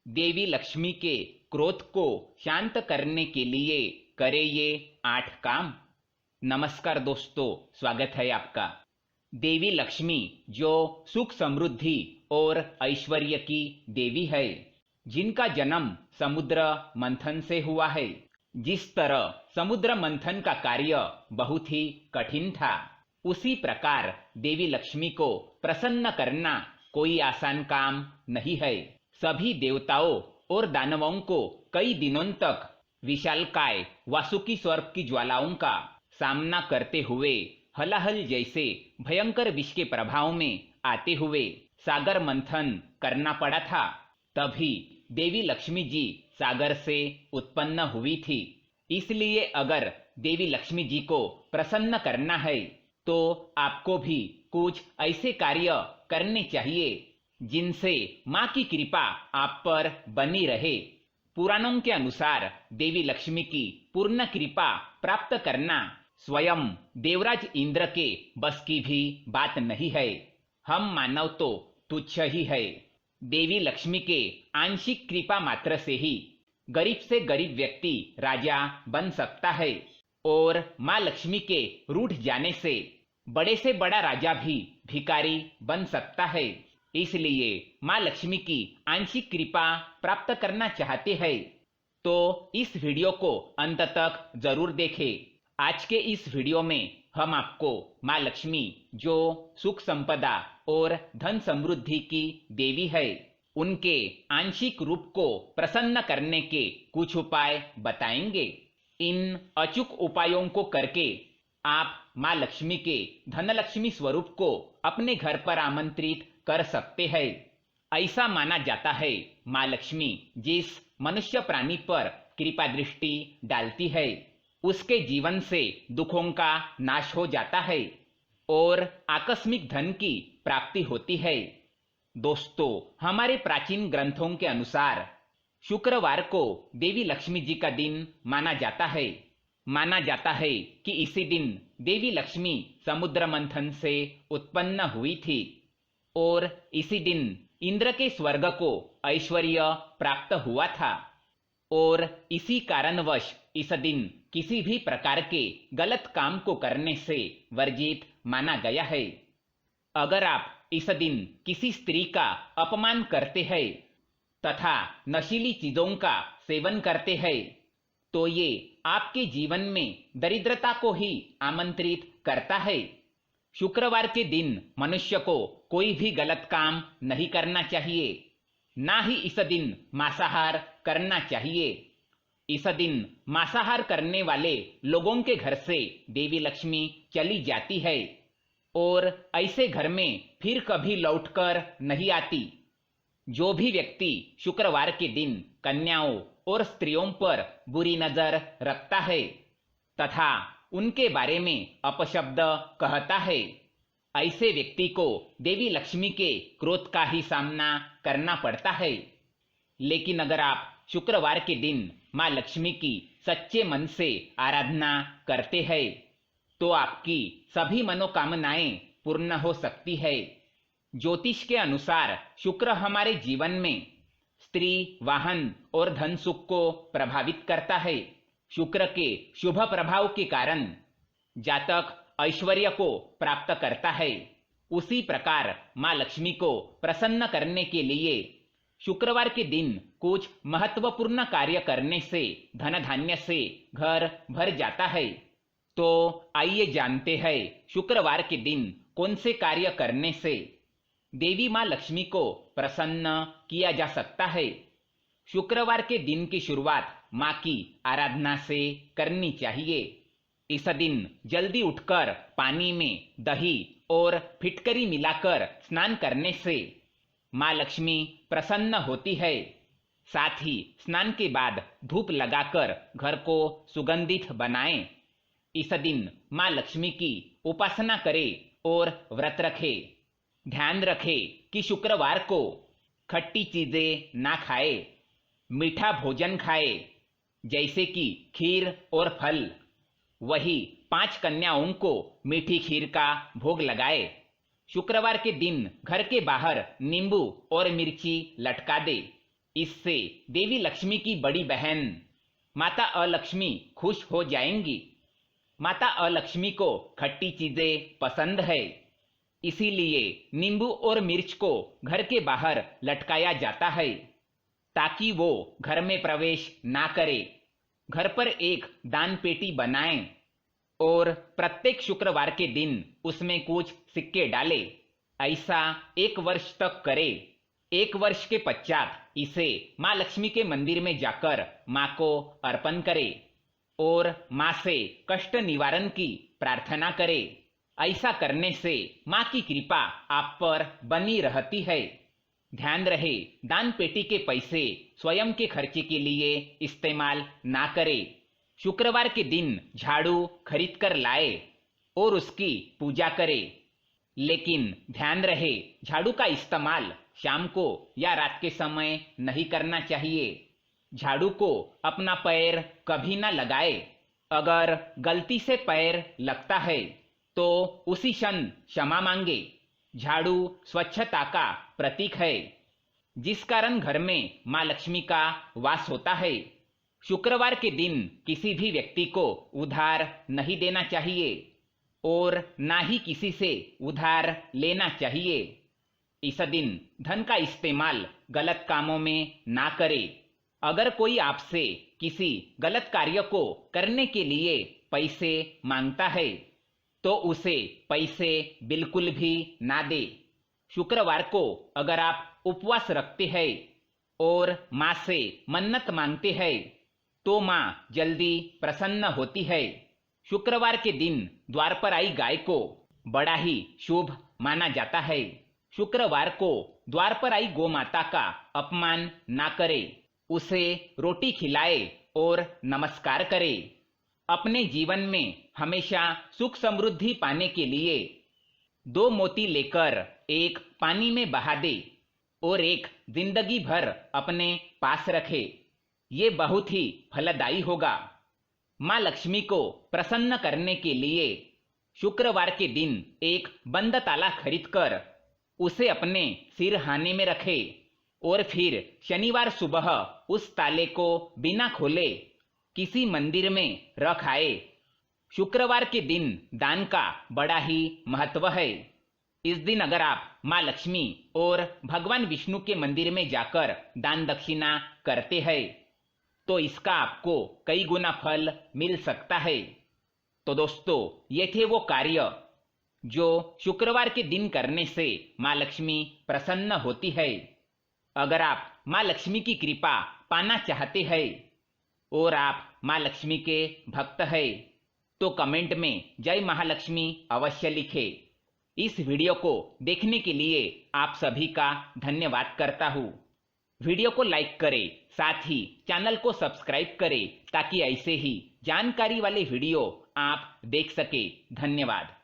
देवी लक्ष्मी के क्रोध को शांत करने के लिए करे ये 8 काम। नमस्कार दोस्तों, स्वागत है आपका। देवी लक्ष्मी जो सुख समृद्धि और ऐश्वर्य की देवी है, जिनका जन्म समुद्र मंथन से हुआ है। जिस तरह समुद्र मंथन का कार्य बहुत ही कठिन था, उसी प्रकार देवी लक्ष्मी को प्रसन्न करना कोई आसान काम नहीं है। सभी देवताओं और दानवों को कई दिनों तक विशालकाय वासुकी सर्प की ज्वालाओं का सामना करते हुए हलाहल जैसे भयंकर विष के प्रभाव में आते हुए सागर मंथन करना पड़ा था। तभी देवी लक्ष्मी जी सागर से उत्पन्न हुई थी। इसलिए अगर देवी लक्ष्मी जी को प्रसन्न करना है तो आपको भी कुछ ऐसे कार्य करने चाहिए जिनसे माँ की कृपा आप पर बनी रहे। पुराणों के अनुसार देवी लक्ष्मी की पूर्ण कृपा प्राप्त करना स्वयं देवराज इंद्र के बस की भी बात नहीं है। हम मानव तो तुच्छ ही है। देवी लक्ष्मी के आंशिक कृपा मात्र से ही गरीब से गरीब व्यक्ति राजा बन सकता है, और माँ लक्ष्मी के रूठ जाने से बड़ा राजा भी भिखारी बन सकता है। इसलिए माँ लक्ष्मी की आंशिक कृपा प्राप्त करना चाहते हैं तो इस वीडियो को अंत तक जरूर देखें। आज के इस वीडियो में हम आपको माँ लक्ष्मी जो सुख संपदा और धन समृद्धि की देवी है, उनके आंशिक रूप को प्रसन्न करने के कुछ उपाय बताएंगे। इन अचूक उपायों को करके आप माँ लक्ष्मी के धनलक्ष्मी स्वरूप को अपने घर पर आमंत्रित कर सकते हैं। ऐसा माना जाता है माँ लक्ष्मी जिस मनुष्य प्राणी पर कृपा दृष्टि डालती है, उसके जीवन से दुखों का नाश हो जाता है और आकस्मिक धन की प्राप्ति होती है। दोस्तों, हमारे प्राचीन ग्रंथों के अनुसार शुक्रवार को देवी लक्ष्मी जी का दिन माना जाता है। माना जाता है कि इसी दिन देवी लक्ष्मी समुद्र मंथन से उत्पन्न हुई थी और इसी दिन इंद्र के स्वर्ग को ऐश्वर्य प्राप्त हुआ था, और इसी कारणवश इस दिन किसी भी प्रकार के गलत काम को करने से वर्जित माना गया है। अगर आप इस दिन किसी स्त्री का अपमान करते हैं तथा नशीली चीजों का सेवन करते हैं तो ये आपके जीवन में दरिद्रता को ही आमंत्रित करता है। शुक्रवार के दिन मनुष्य को कोई भी गलत काम नहीं करना चाहिए, ना ही इस दिन मांसाहार करना चाहिए। इस दिन मांसाहार करने वाले लोगों के घर से देवी लक्ष्मी चली जाती है और ऐसे घर में फिर कभी लौटकर नहीं आती। जो भी व्यक्ति शुक्रवार के दिन कन्याओं और स्त्रियों पर बुरी नजर रखता है तथा उनके बारे में अपशब्द कहता है, ऐसे व्यक्ति को देवी लक्ष्मी के क्रोध का ही सामना करना पड़ता है। लेकिन अगर आप शुक्रवार के दिन माँ लक्ष्मी की सच्चे मन से आराधना करते हैं तो आपकी सभी मनोकामनाएं पूर्ण हो सकती है। ज्योतिष के अनुसार शुक्र हमारे जीवन में स्त्री, वाहन और धन सुख को प्रभावित करता है। शुक्र के शुभ प्रभाव के कारण जातक ऐश्वर्य को प्राप्त करता है। उसी प्रकार माँ लक्ष्मी को प्रसन्न करने के लिए शुक्रवार के दिन कुछ महत्वपूर्ण कार्य करने से धन धान्य से घर भर जाता है। तो आइए जानते हैं शुक्रवार के दिन कौन से कार्य करने से देवी माँ लक्ष्मी को प्रसन्न किया जा सकता है। शुक्रवार के दिन की शुरुआत माँ की आराधना से करनी चाहिए। इस दिन जल्दी उठकर पानी में दही और फिटकरी मिलाकर स्नान करने से माँ लक्ष्मी प्रसन्न होती है। साथ ही स्नान के बाद धूप लगाकर घर को सुगंधित बनाएं। इस दिन माँ लक्ष्मी की उपासना करें और व्रत रखें। ध्यान रखें कि शुक्रवार को खट्टी चीजें ना खाए, मीठा भोजन खाए जैसे कि खीर और फल। वही 5 कन्याओं को मीठी खीर का भोग लगाए। शुक्रवार के दिन घर के बाहर नींबू और मिर्ची लटका दे। इससे देवी लक्ष्मी की बड़ी बहन माता अलक्ष्मी खुश हो जाएंगी। माता अलक्ष्मी को खट्टी चीजें पसंद है, इसीलिए नींबू और मिर्च को घर के बाहर लटकाया जाता है ताकि वो घर में प्रवेश ना करे। घर पर एक दान पेटी बनाएं और प्रत्येक शुक्रवार के दिन उसमें कुछ सिक्के डाले। ऐसा 1 वर्ष तक करे। 1 वर्ष के पश्चात इसे माँ लक्ष्मी के मंदिर में जाकर माँ को अर्पण करे और माँ से कष्ट निवारण की प्रार्थना करे। ऐसा करने से माँ की कृपा आप पर बनी रहती है। ध्यान रहे, दान पेटी के पैसे स्वयं के खर्चे के लिए इस्तेमाल ना करें। शुक्रवार के दिन झाड़ू खरीद कर लाए और उसकी पूजा करें, लेकिन ध्यान रहे झाड़ू का इस्तेमाल शाम को या रात के समय नहीं करना चाहिए। झाड़ू को अपना पैर कभी ना लगाए। अगर गलती से पैर लगता है तो उसी क्षण क्षमा मांगे। झाड़ू स्वच्छता का प्रतीक है, जिस कारण घर में माँ लक्ष्मी का वास होता है। शुक्रवार के दिन किसी भी व्यक्ति को उधार नहीं देना चाहिए और ना ही किसी से उधार लेना चाहिए। इस दिन धन का इस्तेमाल गलत कामों में ना करें। अगर कोई आपसे किसी गलत कार्य को करने के लिए पैसे मांगता है तो उसे पैसे बिल्कुल भी ना दे। शुक्रवार को अगर आप उपवास रखते हैं और माँ से मन्नत मांगते हैं तो माँ जल्दी प्रसन्न होती है। शुक्रवार के दिन द्वार पर आई गाय को बड़ा ही शुभ माना जाता है। शुक्रवार को द्वार पर आई गौ माता का अपमान ना करे, उसे रोटी खिलाए और नमस्कार करे। अपने जीवन में हमेशा सुख समृद्धि पाने के लिए 2 मोती लेकर एक पानी में बहा दे और एक जिंदगी भर अपने पास रखे। ये बहुत ही फलदायी होगा। माँ लक्ष्मी को प्रसन्न करने के लिए शुक्रवार के दिन एक बंद ताला खरीदकर उसे अपने सिरहाने में रखे और फिर शनिवार सुबह उस ताले को बिना खोले किसी मंदिर में रख आए। शुक्रवार के दिन दान का बड़ा ही महत्व है। इस दिन अगर आप माँ लक्ष्मी और भगवान विष्णु के मंदिर में जाकर दान दक्षिणा करते हैं तो इसका आपको कई गुना फल मिल सकता है। तो दोस्तों, ये थे वो कार्य जो शुक्रवार के दिन करने से माँ लक्ष्मी प्रसन्न होती है। अगर आप माँ लक्ष्मी की कृपा पाना चाहते हैं और आप माँ लक्ष्मी के भक्त हैं तो कमेंट में जय महालक्ष्मी अवश्य लिखें। इस वीडियो को देखने के लिए आप सभी का धन्यवाद करता हूँ। वीडियो को लाइक करें, साथ ही चैनल को सब्सक्राइब करें ताकि ऐसे ही जानकारी वाले वीडियो आप देख सके। धन्यवाद।